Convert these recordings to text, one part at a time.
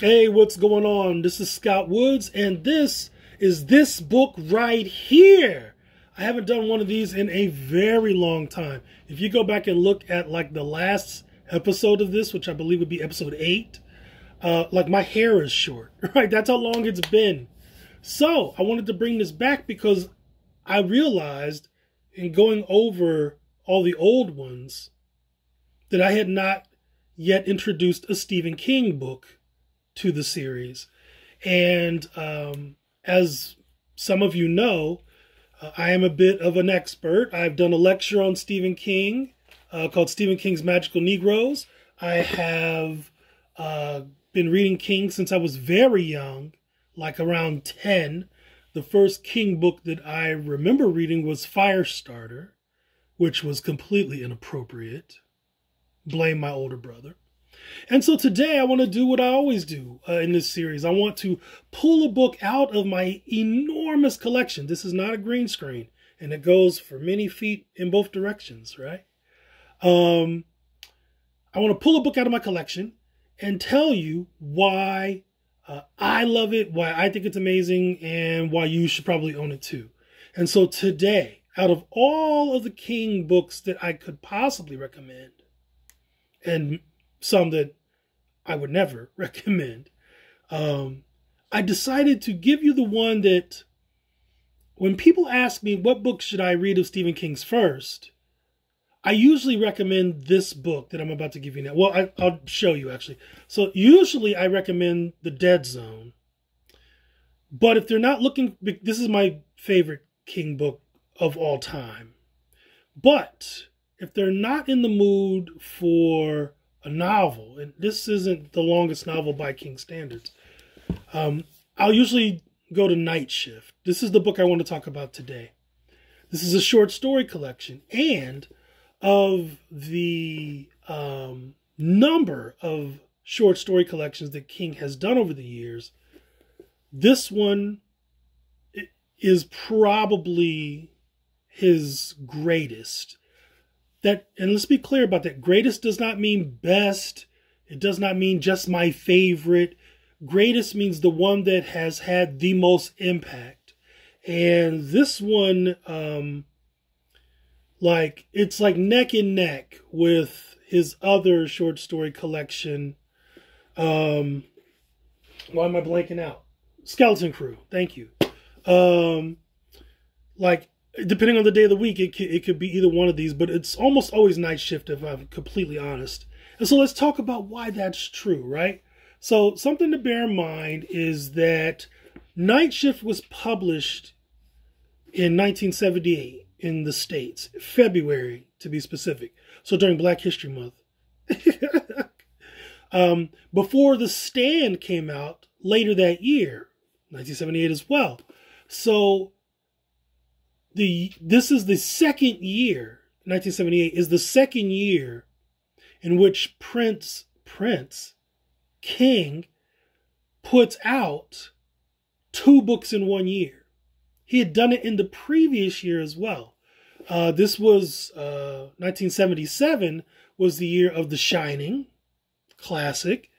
Hey, what's going on? This is Scott Woods, and this is this book right here. I haven't done one of these in a very long time. If you go back and look at like the last episode of this, which I believe would be episode 8, like my hair is short, right? That's how long it's been. So I wanted to bring this back because I realized in going over all the old ones that I had not yet introduced a Stephen King book to the series. And as some of you know, I am a bit of an expert. I've done a lecture on Stephen King called Stephen King's Magical Negroes. I have been reading King since I was very young, like around 10. The first King book that I remember reading was Firestarter, which was completely inappropriate. Blame my older brother. And so today I want to do what I always do in this series. I want to pull a book out of my enormous collection. This is not a green screen, and it goes for many feet in both directions, right? I want to pull a book out of my collection and tell you why I love it, why I think it's amazing, and why you should probably own it too. And so today, out of all of the King books that I could possibly recommend, and some that I would never recommend, I decided to give you the one that when people ask me what book should I read of Stephen King's first, I usually recommend this book that I'm about to give you now. Well, I'll show you actually. So usually I recommend The Dead Zone. But if they're not looking, this is my favorite King book of all time. But if they're not in the mood for a novel, and this isn't the longest novel by King standards, I'll usually go to Night Shift. This is the book I want to talk about today. This is a short story collection, and of the number of short story collections that King has done over the years, this one is probably his greatest. And let's be clear about that. Greatest does not mean best. It does not mean just my favorite. Greatest means the one that has had the most impact. And this one, it's like neck and neck with his other short story collection. Why am I blanking out? Skeleton Crew. Thank you. Depending on the day of the week, it could be either one of these, but it's almost always Night Shift if I'm completely honest. And so let's talk about why that's true, right? So something to bear in mind is that Night Shift was published in 1978 in the States, February to be specific. So during Black History Month. Before The Stand came out later that year, 1978 as well. So this is the second year, 1978 is the second year in which King puts out 2 books in 1 year. He had done it in the previous year as well. This was 1977 was the year of The Shining, classic,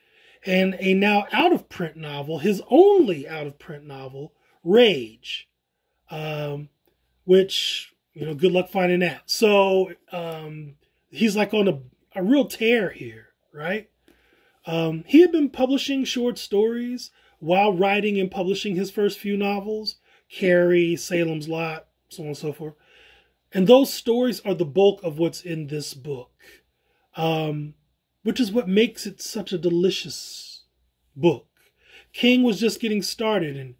and a now out-of-print novel, his only out-of-print novel, Rage. Which, good luck finding that. So he's like on a real tear here, right? He had been publishing short stories while writing and publishing his first few novels, Carrie, Salem's Lot, so on and so forth. And those stories are the bulk of what's in this book, which is what makes it such a delicious book. King was just getting started, and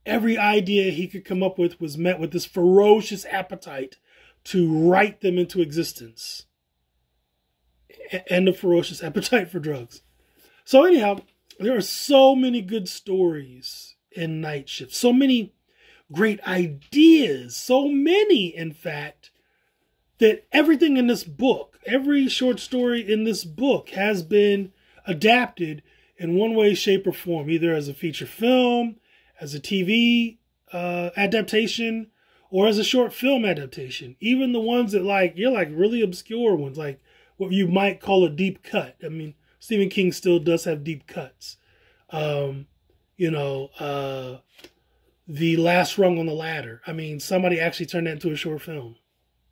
every idea he could come up with was met with this ferocious appetite to write them into existence. And a ferocious appetite for drugs. So anyhow, there are so many good stories in Night Shift. So many great ideas. So many, in fact, that everything in this book, every short story in this book has been adapted in one way, shape, or form. Either as a feature film, as a TV adaptation, or as a short film adaptation. Even the ones that you're really obscure ones, like what you might call a deep cut. I mean, Stephen King still does have deep cuts. You know, The Last Rung on the Ladder. I mean, somebody actually turned that into a short film.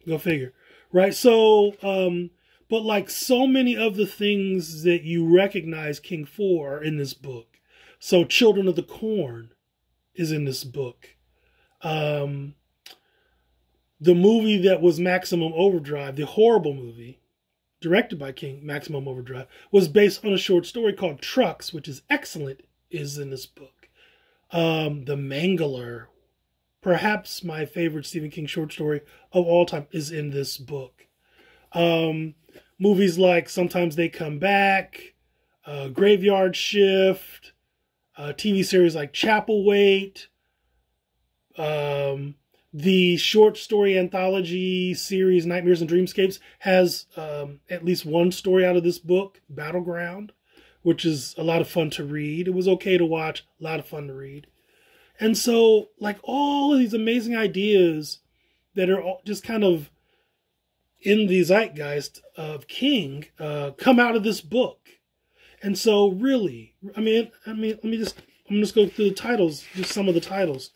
Go figure. Right? So, but like so many of the things that you recognize King for are in this book. So Children of the Corn is in this book. The movie that was Maximum Overdrive, the horrible movie, directed by King, Maximum Overdrive, was based on a short story called Trucks, which is excellent, is in this book. The Mangler, perhaps my favorite Stephen King short story of all time, is in this book. Movies like Sometimes They Come Back, Graveyard Shift, TV series like Chapelwaite, the short story anthology series Nightmares and Dreamscapes has at least one story out of this book, Battleground, which is a lot of fun to read. It was okay to watch, a lot of fun to read. And so, like, all of these amazing ideas that are all just kind of in the zeitgeist of King come out of this book. And so, really, I'm just go through the titles, just some of the titles.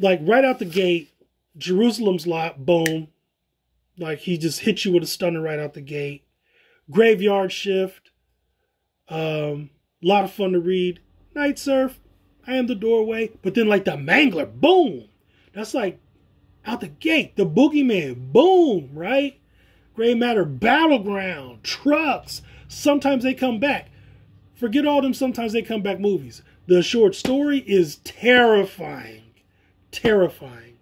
Like, right out the gate, Jerusalem's Lot, boom. Like, he just hits you with a stunner right out the gate. Graveyard Shift, lot of fun to read. Night Surf, I Am the Doorway. But then, like, the Mangler, boom. That's like out the gate. The Boogeyman, boom, right? Gray Matter, Battleground, Trucks. Sometimes They Come Back. Forget all them Sometimes They Come Back movies. The short story is terrifying. Terrifying.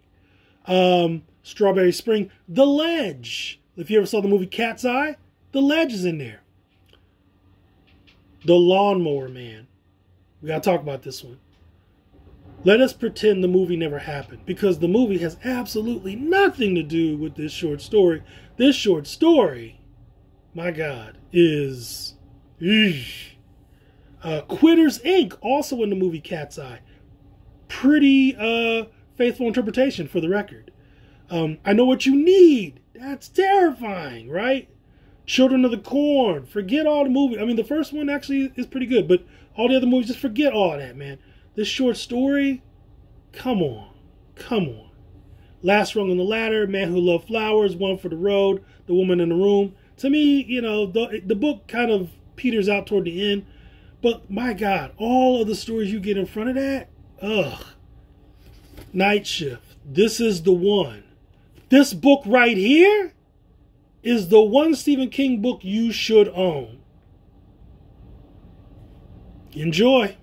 Strawberry Spring, The Ledge. If you ever saw the movie Cat's Eye, The Ledge is in there. The Lawnmower Man. We got to talk about this one. Let us pretend the movie never happened, because the movie has absolutely nothing to do with this short story. This short story, my God, is... Quitters, Inc., also in the movie Cat's Eye. Pretty faithful interpretation, for the record. I Know What You Need. That's terrifying, right? Children of the Corn. Forget all the movies. I mean, the first one actually is pretty good, but all the other movies, just forget all that, man. This short story, come on. Come on. Last Rung on the Ladder, Man Who Loved Flowers, One for the Road, The Woman in the Room. To me, you know, the book kind of peters out toward the end. But, my God, all of the stories you get in front of that, ugh. Night Shift. This is the one. This book right here is the one Stephen King book you should own. Enjoy.